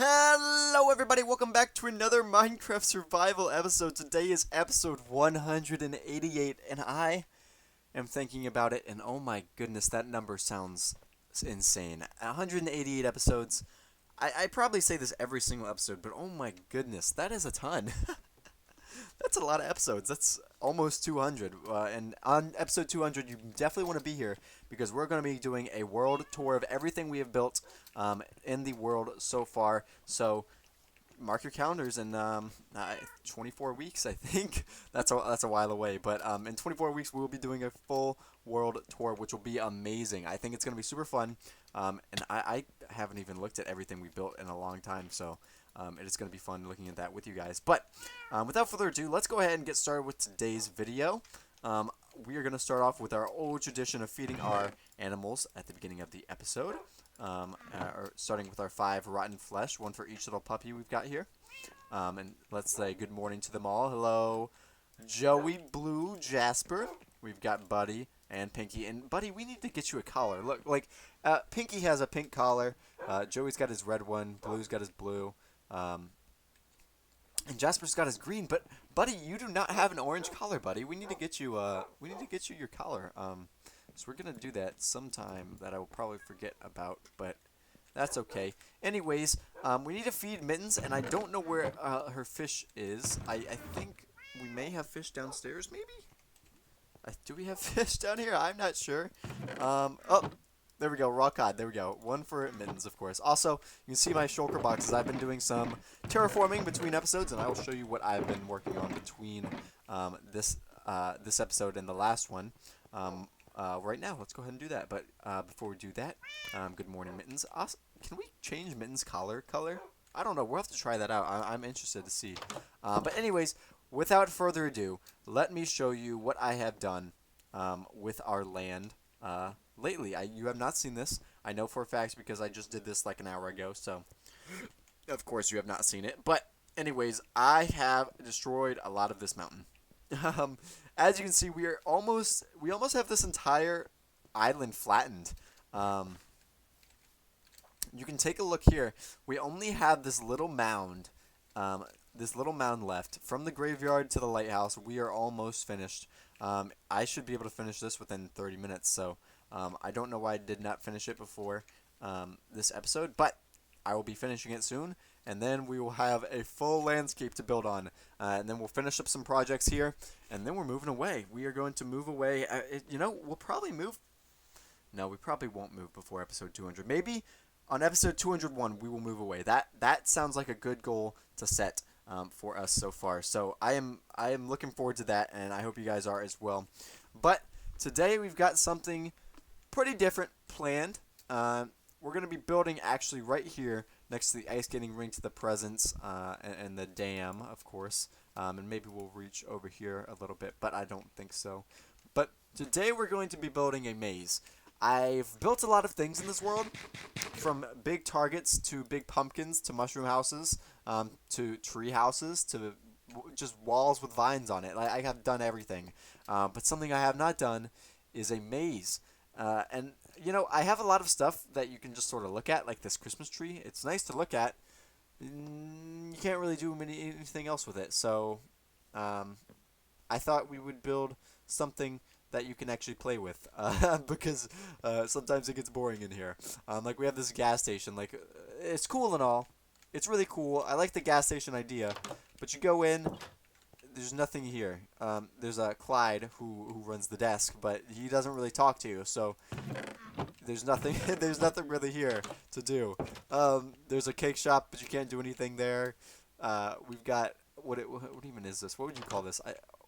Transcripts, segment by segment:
Hello everybody, welcome back to another Minecraft survival episode. Today is episode 188 and I am thinking about it and oh my goodness, that number sounds insane. 188 episodes. I probably say this every single episode, but oh my goodness, that is a ton. That's a lot of episodes. That's almost 200. And on episode 200, you definitely want to be here because we're going to be doing a world tour of everything we have built in the world so far. So mark your calendars in 24 weeks, I think. That's a while away. But in 24 weeks, we will be doing a full world tour, which will be amazing. I think it's going to be super fun. And I haven't even looked at everything we built in a long time, so it is going to be fun looking at that with you guys. But without further ado, let's go ahead and get started with today's video. We are going to start off with our old tradition of feeding our animals at the beginning of the episode. Starting with our 5 rotten flesh, one for each little puppy we've got here. And let's say good morning to them all. Hello, Joey, Blue, Jasper. We've got Buddy and Pinky. And Buddy, we need to get you a collar. Look, like Pinky has a pink collar. Joey's got his red one. Blue's got his blue. And Jasper's got his green. But Buddy, you do not have an orange collar, Buddy. We need to get you. We need to get you your collar. So we're gonna do that sometime that I will probably forget about, but that's okay. Anyways, we need to feed Mittens, and I don't know where her fish is. I think we may have fish downstairs, maybe? Do we have fish down here? I'm not sure. Oh, there we go, raw cod. There we go. One for Mittens, of course. Also, you can see my shulker boxes. I've been doing some terraforming between episodes, and I will show you what I've been working on between this episode and the last one. Right now, let's go ahead and do that. But before we do that, good morning, Mittens. Can we change Mittens' collar color? I don't know. We'll have to try that out. I'm interested to see. But anyways, without further ado, let me show you what I have done with our land lately. You have not seen this. I know for a fact because I just did this like an hour ago. So, of course, you have not seen it. But anyways, I have destroyed a lot of this mountain. As you can see, we almost have this entire island flattened. You can take a look here. We only have this little mound left from the graveyard to the lighthouse. We are almost finished. I should be able to finish this within 30 minutes. So I don't know why I did not finish it before this episode, but I will be finishing it soon, and then we will have a full landscape to build on. And then we'll finish up some projects here, and then we're moving away. We are going to move away. We'll probably move. No, we probably won't move before episode 200. Maybe on episode 201 we will move away. That sounds like a good goal to set for us so far. So I am looking forward to that, and I hope you guys are as well. But today we've got something pretty different planned. We're going to be building actually right here next to the ice skating rink to the presents and the dam, of course. And maybe we'll reach over here a little bit, but I don't think so. But today we're going to be building a maze. I've built a lot of things in this world, from big targets to big pumpkins to mushroom houses to tree houses to just walls with vines on it. I have done everything. But something I have not done is a maze. And I have a lot of stuff that you can just sort of look at, like this Christmas tree. It's nice to look at. You can't really do anything else with it. So I thought we would build something that you can actually play with because sometimes it gets boring in here. Like we have this gas station. Like it's cool and all. It's really cool. I like the gas station idea. But you go in. There's nothing here. There's a Clyde who runs the desk, but he doesn't really talk to you, so there's nothing. There's nothing really here to do. There's a cake shop, but you can't do anything there. We've got what even is this? What would you call this?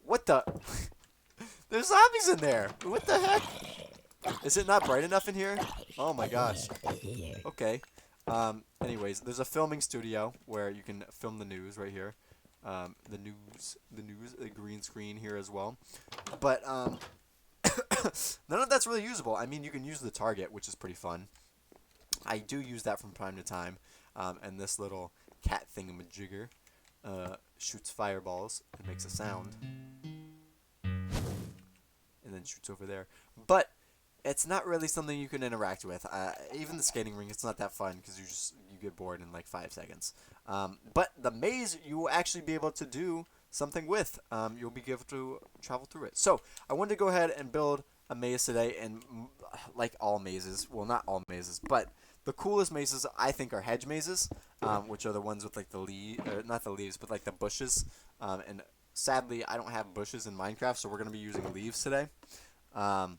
What the? There's zombies in there. What the heck? Is it not bright enough in here? Oh my gosh. Okay. Anyways, there's a filming studio where you can film the news right here. The green screen here as well, but none of that's really usable. I mean, you can use the target, which is pretty fun. I do use that from time to time, and this little cat thingamajigger shoots fireballs and makes a sound, and then shoots over there. But it's not really something you can interact with. Even the skating ring, it's not that fun because you get bored in like 5 seconds. But the maze, you will actually be able to do something with. You'll be able to travel through it. So I wanted to go ahead and build a maze today, and like all mazes, well, not all mazes, but the coolest mazes I think are hedge mazes, which are the ones with like the not the leaves, but like the bushes. And sadly, I don't have bushes in Minecraft, so we're gonna be using leaves today. Um,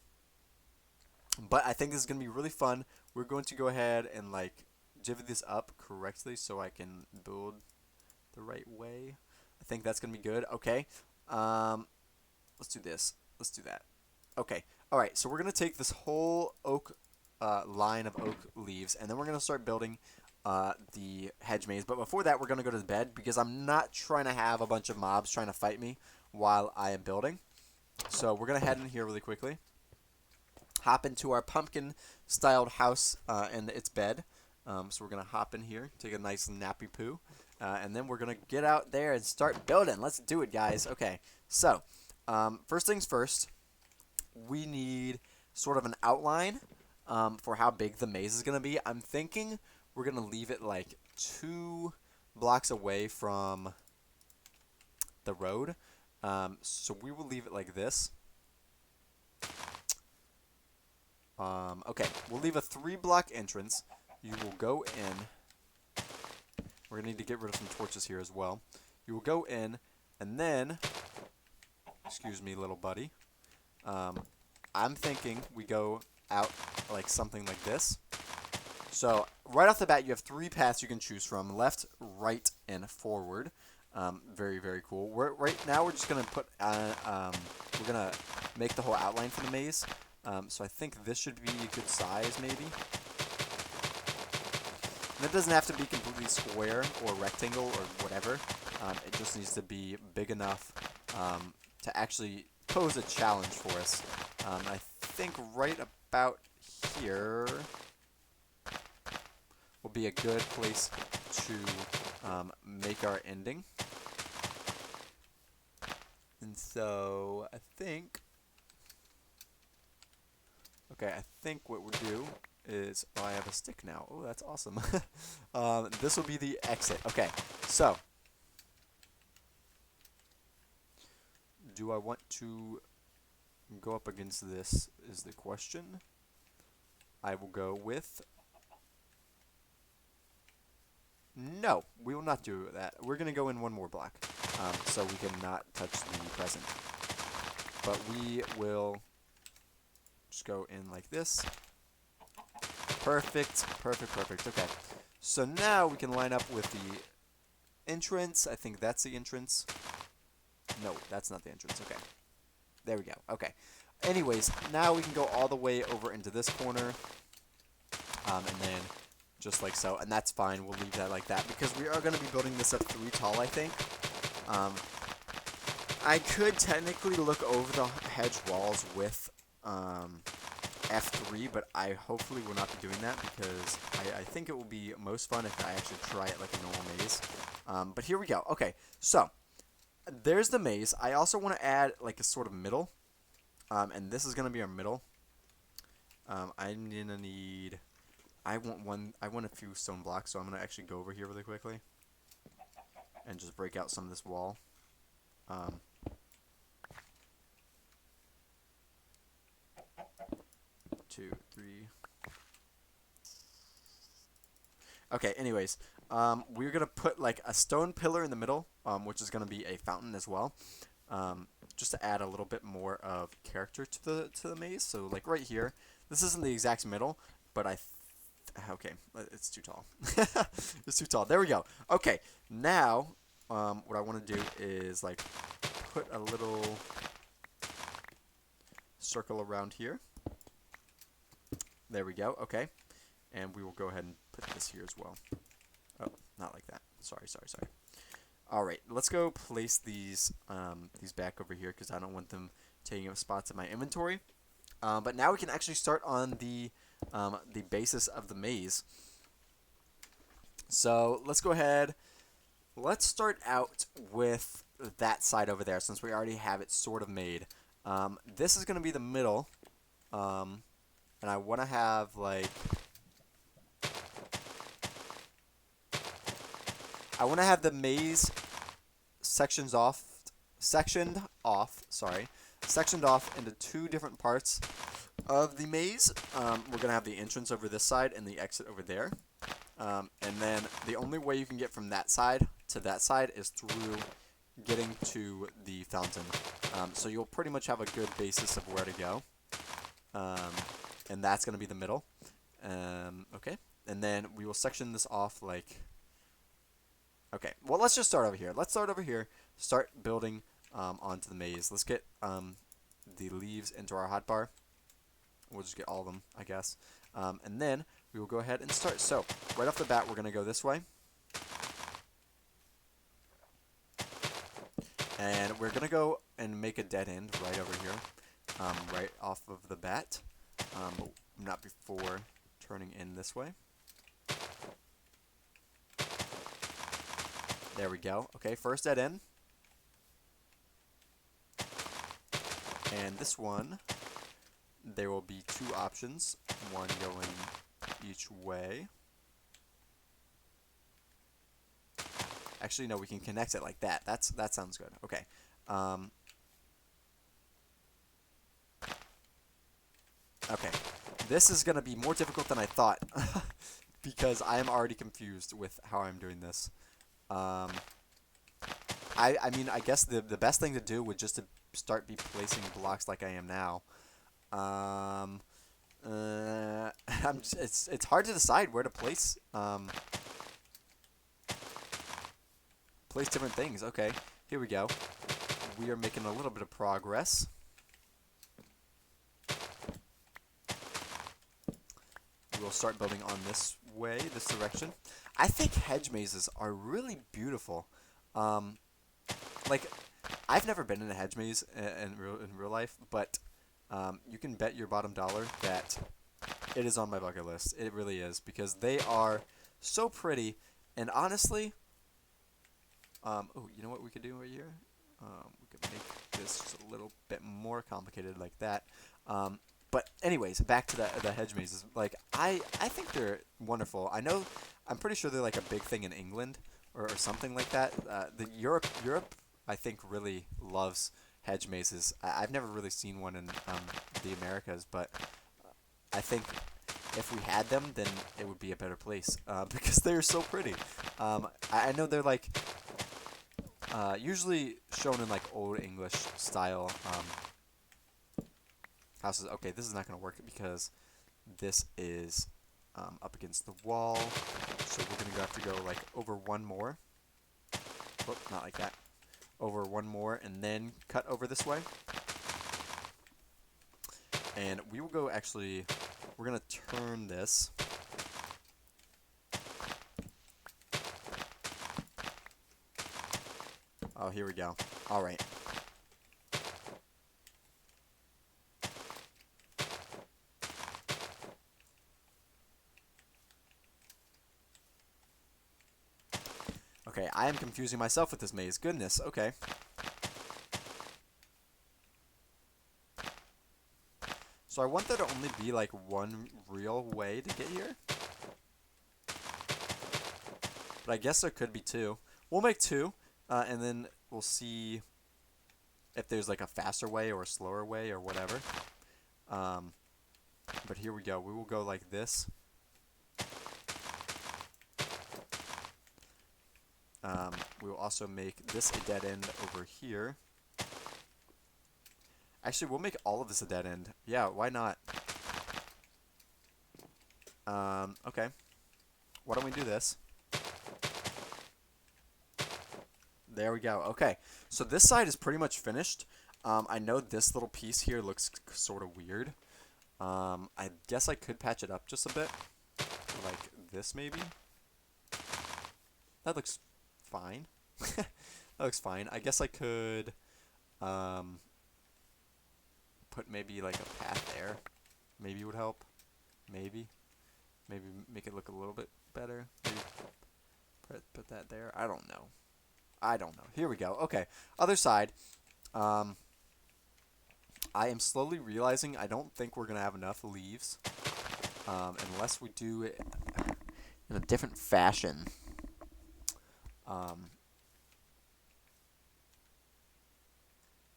but I think this is going to be really fun. We're going to go ahead and like divvy this up correctly so I can build the right way. I think that's going to be good. Okay. Let's do this. Let's do that. Okay. All right. So we're going to take this whole oak line of oak leaves, and then we're going to start building the hedge maze. But before that, we're going to go to bed because I'm not trying to have a bunch of mobs trying to fight me while I am building. So we're going to head in here really quickly. Hop into our pumpkin-styled house and its bed. So we're going to hop in here, take a nice nappy poo, and then we're going to get out there and start building. Let's do it, guys. Okay, so first things first, we need sort of an outline for how big the maze is going to be. I'm thinking we're going to leave it like 2 blocks away from the road. So we will leave it like this. Okay, we'll leave a 3-block entrance. You will go in. We're going to need to get rid of some torches here as well. You will go in, and then, excuse me, little buddy. I'm thinking we go out like something like this. So, right off the bat, you have 3 paths you can choose from. Left, right, and forward. Very, very cool. Right now, we're just going to put, we're going to make the whole outline for the maze. So I think this should be a good size, maybe. And it doesn't have to be completely square or rectangle or whatever. It just needs to be big enough to actually pose a challenge for us. I think right about here will be a good place to make our ending. And so I think... Okay, I think what we'll do is... Oh, I have a stick now. Oh, that's awesome. This will be the exit. Okay, so... Do I want to go up against this is the question. I will go with... No, we will not do that. We're going to go in 1 more block, so we can not touch the present. But we will... just go in like this. Perfect, perfect, perfect. Okay. So now we can line up with the entrance. I think that's the entrance. No, that's not the entrance. Okay. There we go. Okay. Anyways, now we can go all the way over into this corner. And then just like so. And that's fine. We'll leave that like that because we are going to be building this up 3 tall, I think. I could technically look over the hedge walls with... F3, but I hopefully will not be doing that because I think it will be most fun if I actually try it like a normal maze. But here we go. Okay, so there's the maze. I also want to add like a sort of middle, and this is going to be our middle. I'm gonna need... I want a few stone blocks, so I'm gonna actually go over here really quickly and just break out some of this wall. 2, 3. Okay, anyways, we're gonna put like a stone pillar in the middle, which is gonna be a fountain as well, just to add a little bit more of character to the maze. So like right here, this isn't the exact middle, but okay, it's too tall. It's too tall. There we go. Okay, now what I want to do is like put a little circle around here. There we go. Okay. And we will go ahead and put this here as well. Oh, not like that. Sorry. All right. Let's go place these back over here because I don't want them taking up spots in my inventory. But now we can actually start on the basis of the maze. So let's go ahead. Let's start out with that side over there since we already have it sort of made. This is going to be the middle. and I want to have like the maze sectioned off, sectioned off into two different parts of the maze. We're gonna have the entrance over this side and the exit over there. And then the only way you can get from that side to that side is through getting to the fountain. So you'll pretty much have a good basis of where to go. And that's going to be the middle. Okay. And then we will section this off like... Okay, well, let's just start over here. Let's start over here. Start building onto the maze. Let's get the leaves into our hotbar. We'll just get all of them, I guess. And then we will go ahead and start. So, right off the bat, we're going to go this way. And we're going to go and make a dead end right over here, right off of the bat, but not before turning in this way. There we go. Okay, first dead end. And this one, there will be two options, one going each way. Actually, no, we can connect it like that. That sounds good. Okay. Okay. This is going to be more difficult than I thought because I am already confused with how I'm doing this. I mean, I guess the best thing to do would just to start be placing blocks like I am now. It's hard to decide where to place place different things. Okay, here we go. We are making a little bit of progress. We'll start building on this way, this direction. I think hedge mazes are really beautiful. Like, I've never been in a hedge maze in real life, but you can bet your bottom dollar that it is on my bucket list. It really is, because they are so pretty, and honestly, oh, you know what we could do right here? We could make this just a little bit more complicated like that. But anyways, back to the hedge mazes. Like, I think they're wonderful. I'm pretty sure they're like a big thing in England or something like that. The Europe, I think really loves hedge mazes. I've never really seen one in the Americas, but I think if we had them, then it would be a better place because they're so pretty. I know they're like usually shown in like old English style houses. Okay, this is not going to work because this is up against the wall, so we're going to have to go like over one more. Whoop, not like that. Over one more and then cut over this way. And we will go actually, we're going to turn this. Oh, here we go. All right. Okay, I am confusing myself with this maze. Goodness, okay. So I want there to only be like one real way to get here. But I guess there could be two. We'll make two, and then we'll see if there's like a faster way or a slower way or whatever. But here we go. We will go like this. We will also make this a dead end over here. Actually, we'll make all of this a dead end. Yeah, why not? Okay. Why don't we do this? There we go. Okay, so this side is pretty much finished. I know this little piece here looks sort of weird. I guess I could patch it up just a bit. Like this, maybe? That looks fine. That looks fine. I guess I could put maybe like a path there. Maybe would help. Maybe make it look a little bit better. Maybe put that there. I don't know. Here we go. Okay. Other side. I am slowly realizing I don't think we're going to have enough leaves unless we do it in a different fashion.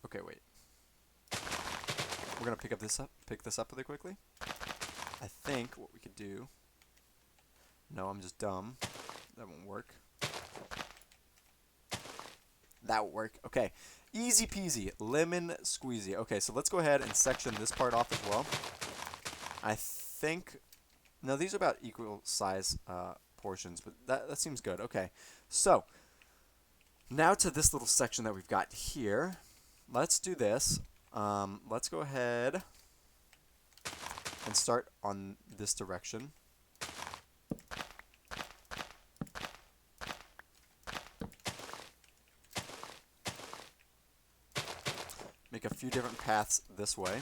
Okay, wait. We're going to pick this up really quickly. I think what we could do... No, I'm just dumb. That won't work. That will work. Okay. Easy peasy. Lemon squeezy. Okay, so let's go ahead and section this part off as well. I think... No, these are about equal size portions, but that seems good. Okay, so now to this little section that we've got here. Let's do this. Let's go ahead and start on this direction. Make a few different paths this way.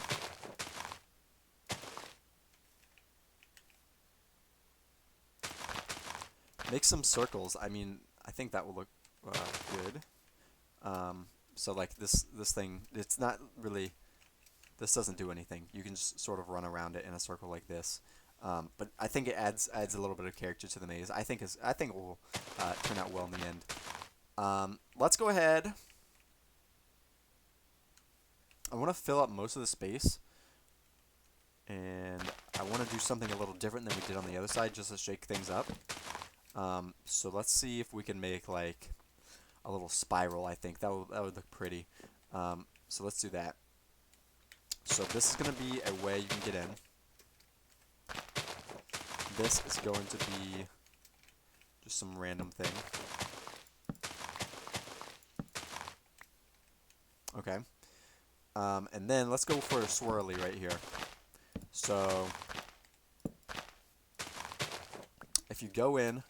Make some circles. I mean, I think that will look good. So like this thing, it's not really, this doesn't do anything. You can just sort of run around it in a circle like this. But I think it adds a little bit of character to the maze. I think it will turn out well in the end. Let's go ahead. I want to fill up most of the space, and I want to do something a little different than we did on the other side, just to shake things up. So let's see if we can make like a little spiral. I think that would look pretty. So let's do that. So this is going to be a way you can get in. This is going to be just some random thing. Okay. And then let's go for a swirly right here. So if you go in,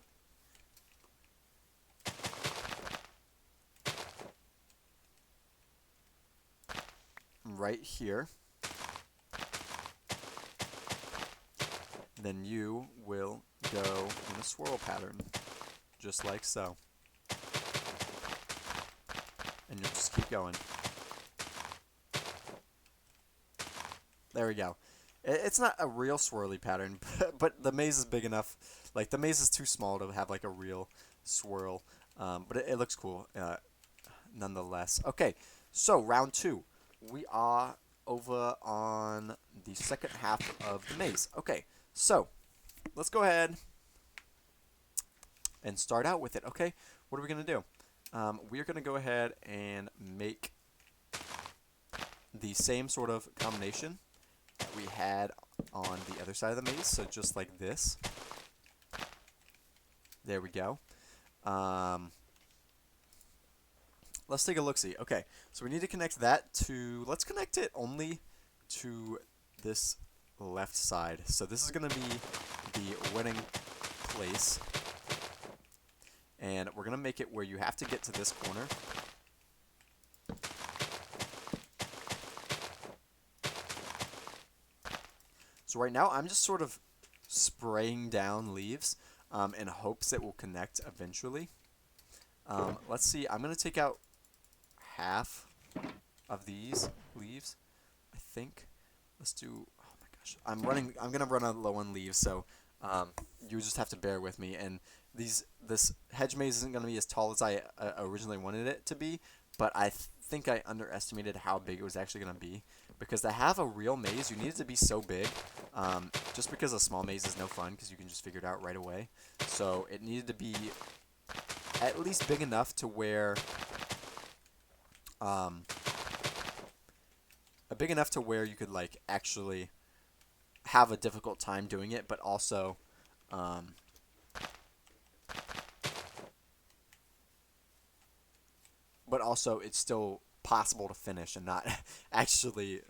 right here, then you will go in a swirl pattern, just like so. And you'll just keep going. There we go. It's not a real swirly pattern, but the maze is big enough. Like, the maze is too small to have, like, a real swirl. But it looks cool, nonetheless. Okay, so round 2. We are over on the second half of the maze. Okay, so let's go ahead and start out with it. Okay, what are we going to do? We're going to go ahead and make the same sort of combination that we had on the other side of the maze. So just like this. There we go. Let's take a look-see. Okay, so we need to connect that to... Let's connect it only to this left side. So this is going to be the winning place. And we're going to make it where you have to get to this corner. So right now, I'm just sort of spraying down leaves in hopes it will connect eventually. Let's see. I'm going to take out half of these leaves, I think. Let's do... Oh my gosh. I'm going to run low on leaves, so you just have to bear with me. And this hedge maze isn't going to be as tall as I originally wanted it to be, but I think I underestimated how big it was actually going to be. Because to have a real maze, you need it to be so big. Just because a small maze is no fun, because you can just figure it out right away. So it needed to be at least big enough to where... big enough to where you could, like, actually have a difficult time doing it, but also... it's still possible to finish and not actually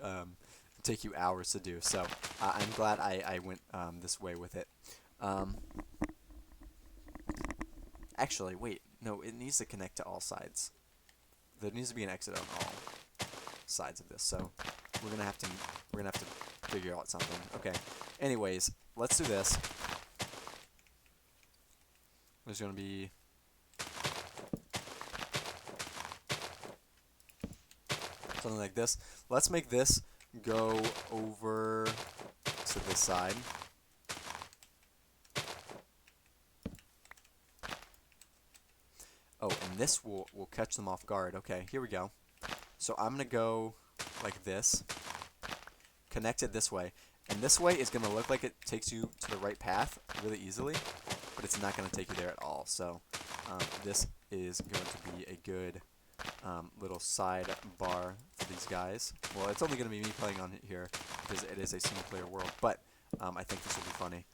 take you hours to do. So I'm glad I went this way with it. Actually, wait. No, it needs to connect to all sides. There needs to be an exit on all sides of this. So we're gonna have to figure out something. Okay. Anyways, let's do this. There's gonna be something like this. Let's make this go over to this side. Oh, and this will catch them off guard. Okay, here we go. So I'm going to go like this, connect it this way. And this way is going to look like it takes you to the right path really easily, but it's not going to take you there at all. So this is going to be a good little side bar for these guys. Well, it's only going to be me playing on it here because it is a single-player world, but I think this will be funny.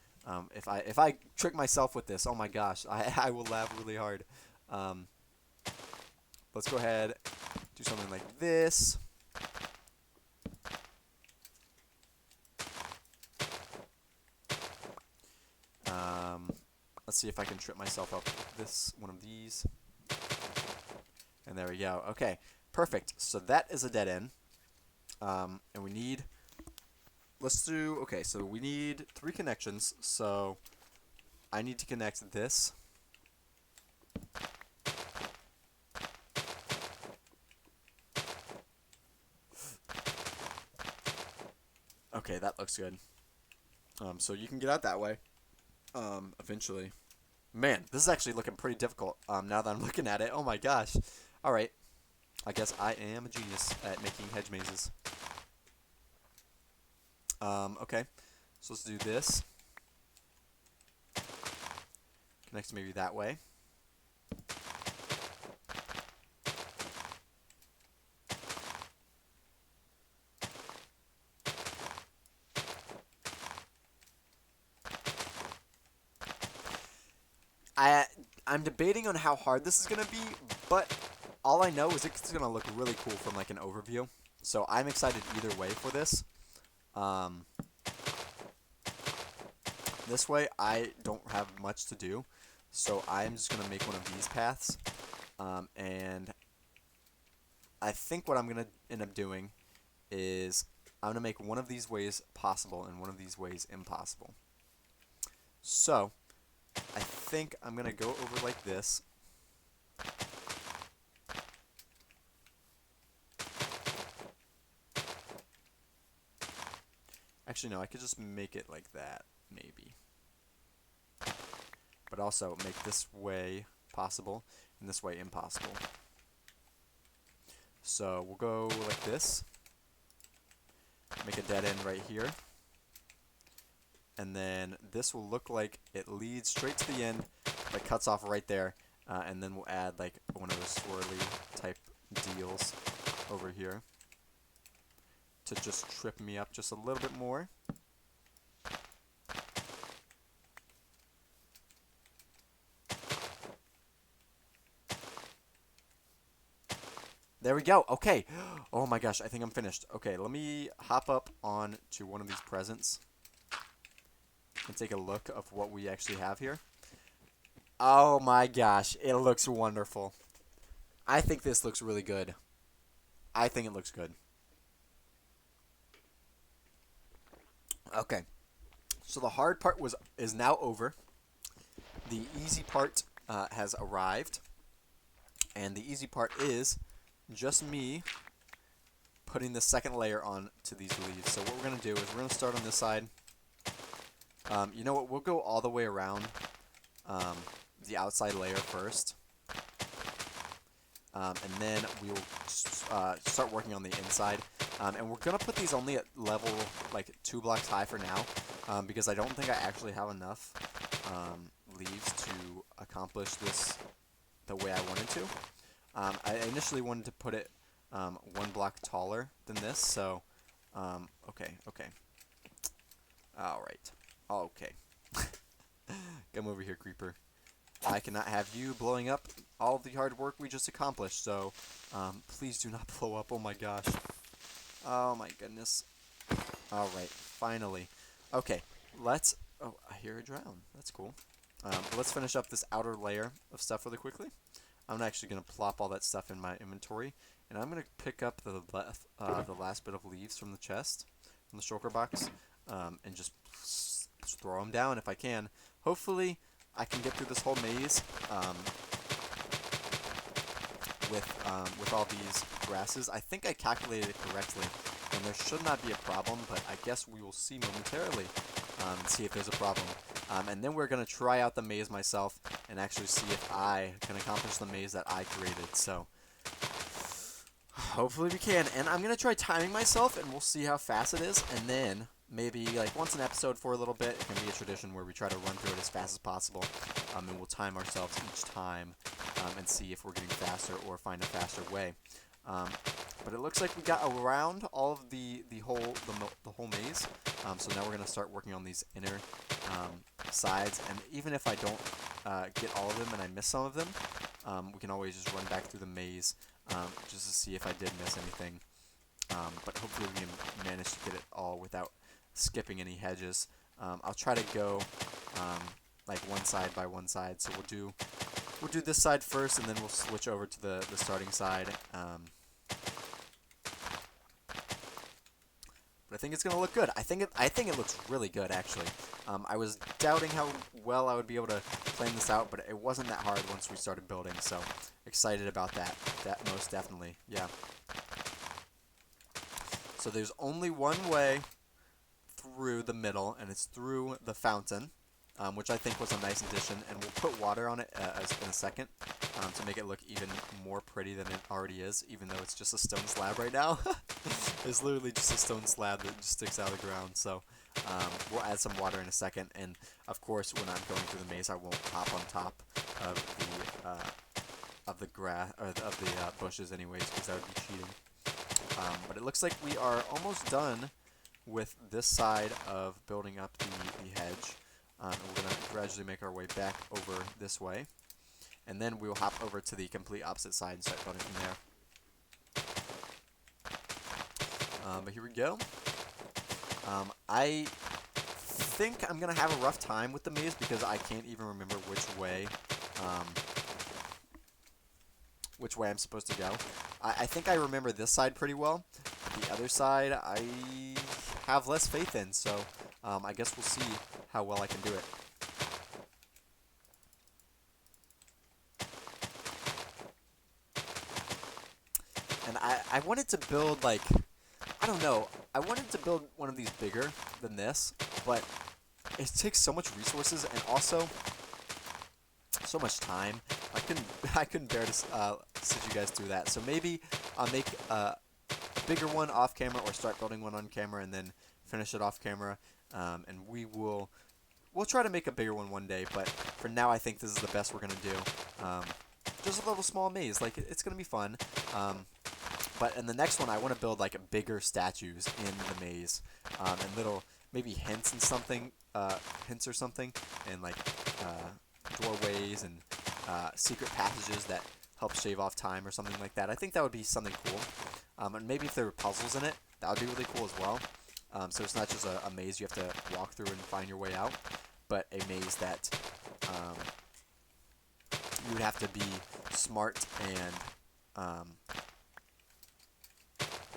If I trick myself with this, oh my gosh, I will laugh really hard. Let's go ahead, do something like this. Let's see if I can trip myself up with this one of these. And there we go. Okay, perfect. So that is a dead end. And we need, let's do, okay, so we need 3 connections. So I need to connect this. Okay, that looks good. So you can get out that way. Eventually. Man, this is actually looking pretty difficult now that I'm looking at it. Oh my gosh. Alright. I guess I am a genius at making hedge mazes. Okay. So let's do this. Connect maybe that way. I'm debating on how hard this is going to be, but all I know is it's going to look really cool from like an overview. So I'm excited either way for this. This way I don't have much to do, so I'm just going to make one of these paths. And I think what I'm going to end up doing is I'm going to make one of these ways possible and one of these ways impossible. So I think I'm going to go over like this. Actually, no, I could just make it like that, maybe. But also make this way possible and this way impossible. So we'll go like this. Make a dead end right here. And then this will look like it leads straight to the end, but cuts off right there. And then we'll add like one of those swirly type deals over here to just trip me up just a little bit more. There we go. Okay. Oh my gosh, I think I'm finished. Okay, let me hop up on to one of these presents and take a look of what we actually have here. Oh my gosh, it looks wonderful. I think this looks really good. I think it looks good. Okay, so the hard part is now over. The easy part has arrived, and the easy part is just me putting the second layer on to these leaves. So what we're going to do is we're going to start on this side. You know what? We'll go all the way around the outside layer first. And then we'll start working on the inside. And we're going to put these only at level like 2 blocks high for now, because I don't think I actually have enough leaves to accomplish this the way I wanted to. I initially wanted to put it 1 block taller than this, so okay. Alright. Okay. Come over here, creeper. I cannot have you blowing up all of the hard work we just accomplished, so please do not blow up. Oh my gosh. Oh my goodness. Alright, finally. Okay, let's... Oh, I hear a drown. That's cool. Let's finish up this outer layer of stuff really quickly. I'm actually going to plop all that stuff in my inventory, and I'm going to pick up the last bit of leaves from the chest, from the shulker box, and just throw them down if I can. Hopefully, I can get through this whole maze with all these grasses. I think I calculated it correctly. and there should not be a problem, but I guess we will see momentarily and see if there's a problem. And then we're going to try out the maze myself and actually see if I can accomplish the maze that I created. So hopefully we can. And I'm going to try timing myself, and we'll see how fast it is. And then maybe like once an episode for a little bit, it can be a tradition where we try to run through it as fast as possible. And we'll time ourselves each time and see if we're getting faster or find a faster way. But it looks like we got around all of the whole maze. So now we're going to start working on these inner sides. And even if I don't get all of them and I miss some of them, we can always just run back through the maze just to see if I did miss anything. But hopefully we can manage to get it all without skipping any hedges. I'll try to go like one side by one side. So we'll do this side first, and then we'll switch over to the starting side. But I think it's gonna look good. I think it looks really good, actually. I was doubting how well I would be able to plan this out, but it wasn't that hard once we started building. So excited about that. That most definitely, yeah. So there's only one way through the middle, and it's through the fountain, which I think was a nice addition. And we'll put water on it in a second to make it look even more pretty than it already is, even though it's just a stone slab right now. It's literally just a stone slab that just sticks out of the ground. So we'll add some water in a second, and of course, when I'm going through the maze, I won't hop on top of the grass or of the bushes, anyways, because that would be cheating. But it looks like we are almost done with this side of building up the hedge. And we're going to gradually make our way back over this way. And then we'll hop over to the complete opposite side and start building from there. But here we go. I think I'm going to have a rough time with the maze because I can't even remember which way I'm supposed to go. I think I remember this side pretty well. The other side I have less faith in, so I guess we'll see how well I can do it. And I wanted to build, like, I don't know, I wanted to build one of these bigger than this, but it takes so much resources and also so much time. I couldn't bear to sit you guys through that. So maybe I'll make a bigger one off camera, or start building one on camera and then finish it off camera. And we'll try to make a bigger one day. But for now, I think this is the best we're gonna do. Just a little small maze. Like, it's gonna be fun. But in the next one, I want to build like bigger statues in the maze, and little maybe hints and something, hints or something, and like doorways and secret passages that help shave off time or something like that. I think that would be something cool. And maybe if there were puzzles in it, that would be really cool as well. So it's not just a maze you have to walk through and find your way out, but a maze that you would have to be smart and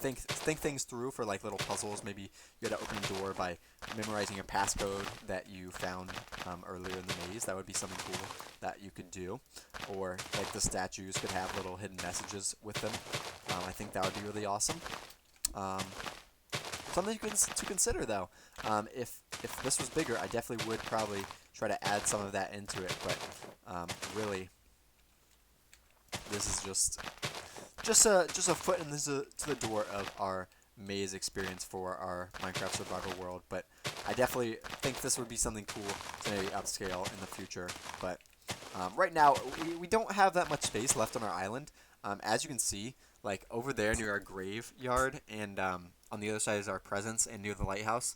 think things through for like little puzzles. Maybe you had to open a door by memorizing a passcode that you found earlier in the maze. That would be something cool that you could do. Or like the statues could have little hidden messages with them. I think that would be really awesome. Something to consider though. If this was bigger, I definitely would probably try to add some of that into it. But really, this is just a foot in to the door of our maze experience for our Minecraft survival world. But I definitely think this would be something cool to maybe upscale in the future. But right now, we don't have that much space left on our island. As you can see, like over there near our graveyard, and on the other side is our presence, and near the lighthouse,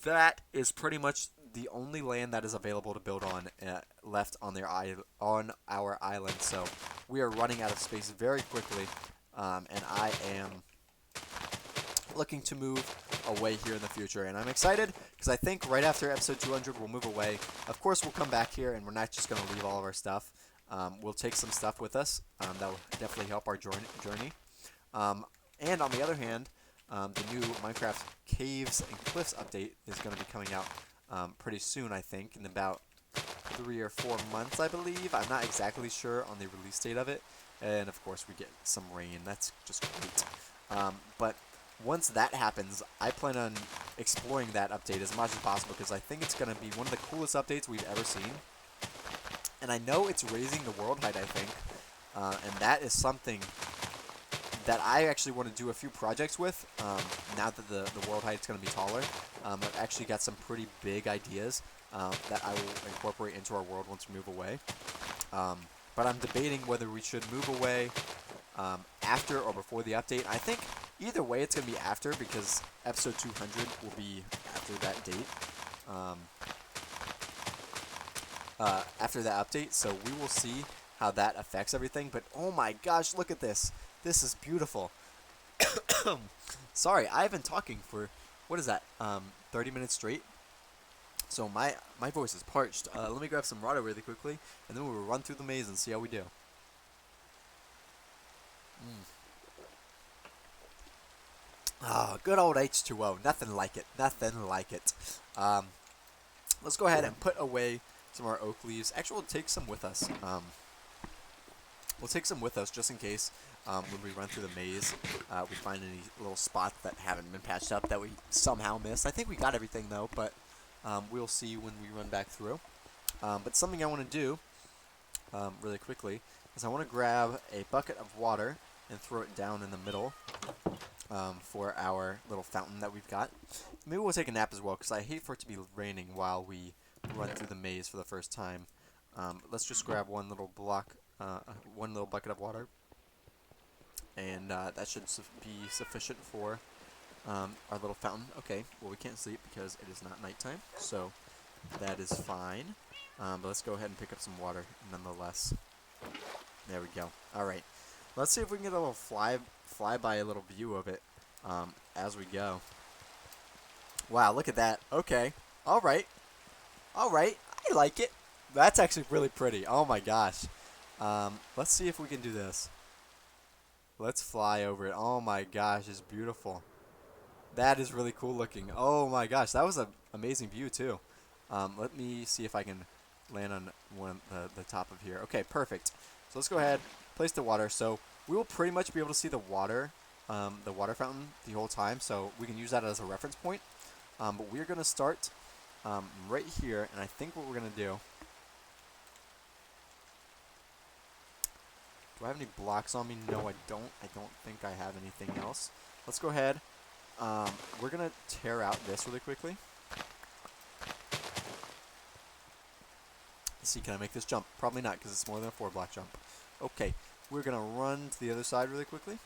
that is pretty much the only land that is available to build on left on our island. So we are running out of space very quickly, and I am looking to move away here in the future. And I'm excited because I think right after episode 200 we'll move away. Of course, we'll come back here, and we're not just going to leave all of our stuff. We'll take some stuff with us that will definitely help our journey. And on the other hand, the new Minecraft Caves and Cliffs update is going to be coming out pretty soon, I think, in about 3 or 4 months, I believe. I'm not exactly sure on the release date of it. And of course, we get some rain. That's just great. But once that happens, I plan on exploring that update as much as possible because I think it's going to be one of the coolest updates we've ever seen. And I know it's raising the world height, I think, and that is something that I actually want to do a few projects with. Now that the world height is going to be taller, I've actually got some pretty big ideas that I will incorporate into our world once we move away. But I'm debating whether we should move away after or before the update. I think either way it's going to be after, because episode 200 will be after that date. After that update, so we will see how that affects everything. But oh my gosh, look at this. This is beautiful. Sorry, I've been talking for, what is that, 30 minutes straight? So my voice is parched. Let me grab some water really quickly, and then we'll run through the maze and see how we do. Ah, good old H2O. Nothing like it. Nothing like it. Let's go ahead and put away some of our oak leaves. Actually, we'll take some with us. We'll take some with us just in case when we run through the maze we find any little spots that haven't been patched up that we somehow missed. I think we got everything though, but we'll see when we run back through. But something I want to do really quickly is I want to grab a bucket of water and throw it down in the middle for our little fountain that we've got. Maybe we'll take a nap as well, because I hate for it to be raining while we run through the maze for the first time. Let's just grab one little bucket of water, and that should be sufficient for our little fountain. Okay, well, we can't sleep because it is not nighttime, so that is fine. But let's go ahead and pick up some water nonetheless. There we go. All right, let's see if we can get a little fly-by a little view of it as we go. Wow, look at that. Okay, all right, I like it. That's actually really pretty. Oh my gosh. Let's see if we can do this. Let's fly over it. Oh my gosh, it's beautiful. That is really cool looking. Oh my gosh, that was an amazing view too. Let me see if I can land on the top of here. Okay, perfect. So let's go ahead, place the water. So we will pretty much be able to see the water fountain the whole time. So we can use that as a reference point. But we're gonna start right here, and I think what we're gonna do. Do I have any blocks on me? No, I don't. I don't think I have anything else. Let's go ahead. We're going to tear out this really quickly. Let's see, can I make this jump? Probably not, because it's more than a 4-block jump. Okay, we're going to run to the other side really quickly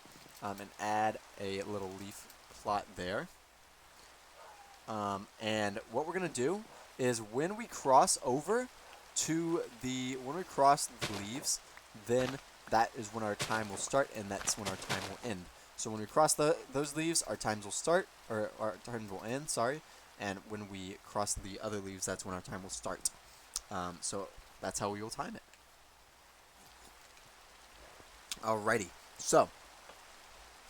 and add a little leaf plot there. And what we're going to do is when we cross over to when we cross the leaves, then that is when our time will start, and that's when our time will end. So when we cross those leaves, our times will start, or our times will end, sorry. And when we cross the other leaves, that's when our time will start. So that's how we will time it. Alrighty, so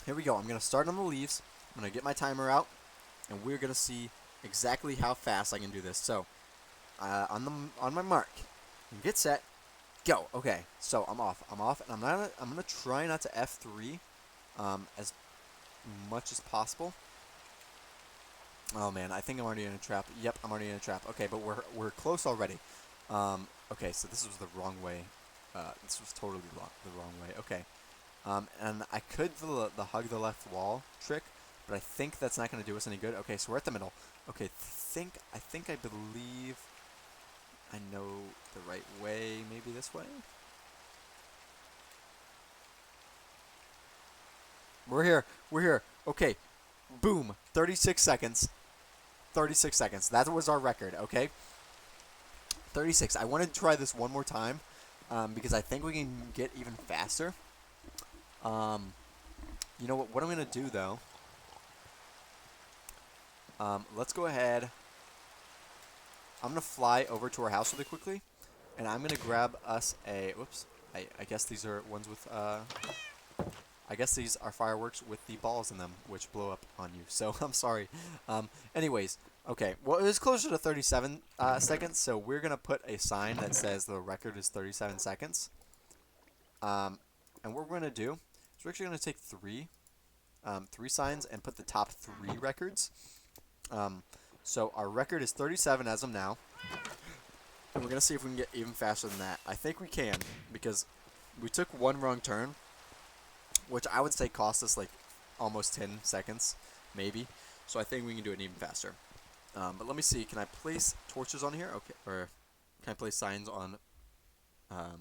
here we go. I'm going to start on the leaves. I'm going to get my timer out, and we're going to see exactly how fast I can do this. So on my mark, get set. Go. Okay, so I'm off, and I'm gonna try not to F3 as much as possible. Oh man, I think I'm already in a trap. Yep, I'm already in a trap. Okay, but we're close already. Okay, so this was the wrong way. This was totally the wrong way. Okay, and I could do the hug the left wall trick, but I think that's not gonna do us any good. Okay, so we're at the middle. Okay, I believe I know the right way. Maybe this way? We're here. Okay. Boom. 36 seconds. 36 seconds. That was our record, okay? 36. I want to try this one more time because I think we can get even faster. You know what I'm going to do, though? Let's go ahead. I'm going to fly over to our house really quickly, and I'm going to grab us a... Whoops. I guess these are ones with... I guess these are fireworks with the balls in them, which blow up on you. So, I'm sorry. Anyways, okay. Well, it was closer to 37 seconds, so we're going to put a sign that says the record is 37 seconds. And what we're going to do is we're actually going to take 3. three signs and put the top three records. So our record is 37 as of now. And we're going to see if we can get even faster than that. I think we can, because we took one wrong turn, which I would say cost us like almost 10 seconds, maybe. So I think we can do it even faster. But let me see. Can I place torches on here? Okay. Or can I place signs on, what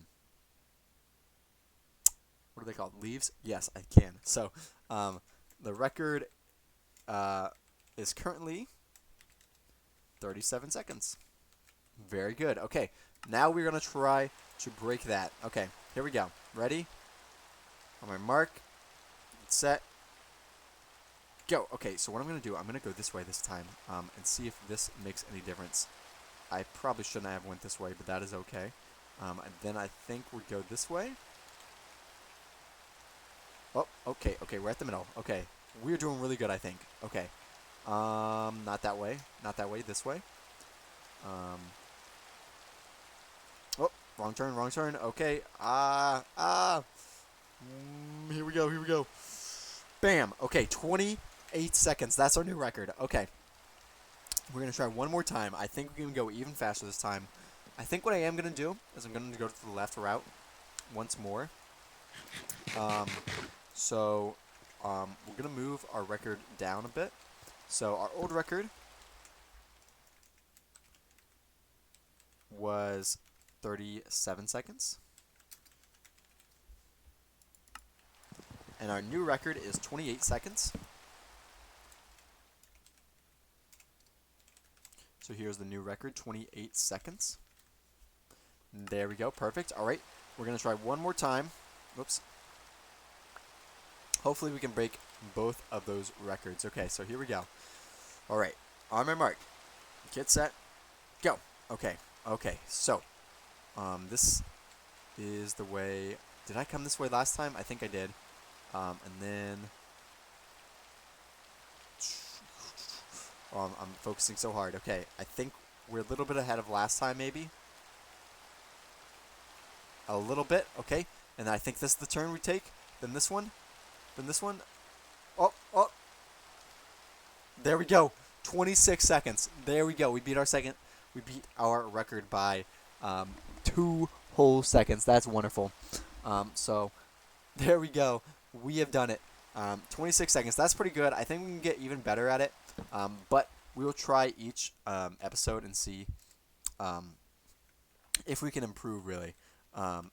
are they called? Leaves? Yes, I can. So the record is currently 37 seconds. Very good. Okay, now we're going to try to break that. Okay, here we go. Ready? On my mark, set, go. Okay, so what I'm going to do, I'm going to go this way this time and see if this makes any difference. I probably shouldn't have went this way, but that is okay. And then I think we'll go this way. Oh, okay, we're at the middle. Okay, we're doing really good, I think. Okay, not that way, this way. Oh, wrong turn. Okay, here we go. Bam. Okay, 28 seconds. That's our new record. Okay, we're gonna try one more time. I think we can go even faster this time. I think what I am gonna do is I'm gonna go to the left route once more. So we're gonna move our record down a bit. So our old record was 37 seconds. And our new record is 28 seconds. So here's the new record, 28 seconds. There we go, perfect. All right, we're going to try one more time. Whoops. Hopefully we can break both of those records. Okay, so here we go. All right, on my mark. Get set, go. Okay, so this is the way. Did I come this way last time? I think I did. And then I'm focusing so hard. Okay, I think we're a little bit ahead of last time, maybe. A little bit, okay. And I think this is the turn we take. Then this one. Oh. There we go. 26 seconds. There we go. We beat our record by 2 whole seconds. That's wonderful. So there we go. We have done it. 26 seconds. That's pretty good. I think we can get even better at it. But we will try each episode and see if we can improve, really.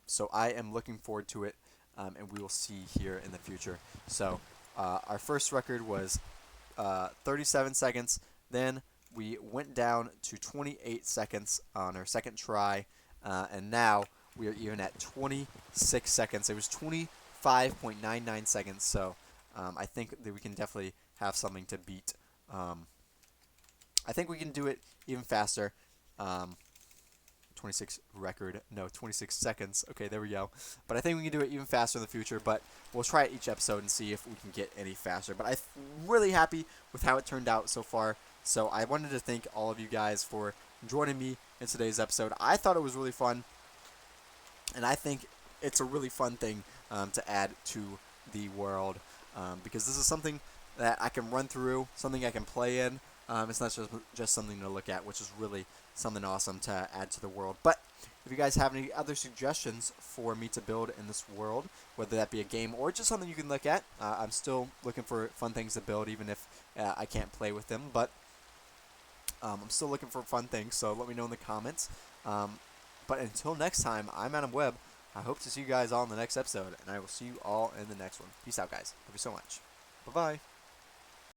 So I am looking forward to it, and we will see here in the future. So our first record was 37 seconds. Then we went down to 28 seconds on our second try, and now we are even at 26 seconds. It was 25.99 seconds, so I think that we can definitely have something to beat. I think we can do it even faster. 26 seconds. Okay, there we go. But I think we can do it even faster in the future, but we'll try it each episode and see if we can get any faster. But I'm really happy with how it turned out so far. So I wanted to thank all of you guys for joining me in today's episode. I thought it was really fun, and I think it's a really fun thing to add to the world, because this is something that I can run through, something I can play in. It's not just something to look at, which is really something awesome to add to the world. But if you guys have any other suggestions for me to build in this world, whether that be a game or just something you can look at, I'm still looking for fun things to build, even if I can't play with them. But I'm still looking for fun things, so let me know in the comments. But until next time, I'm Adam Webb. I hope to see you guys all in the next episode, and I will see you all in the next one. Peace out, guys. Love you so much. Bye-bye.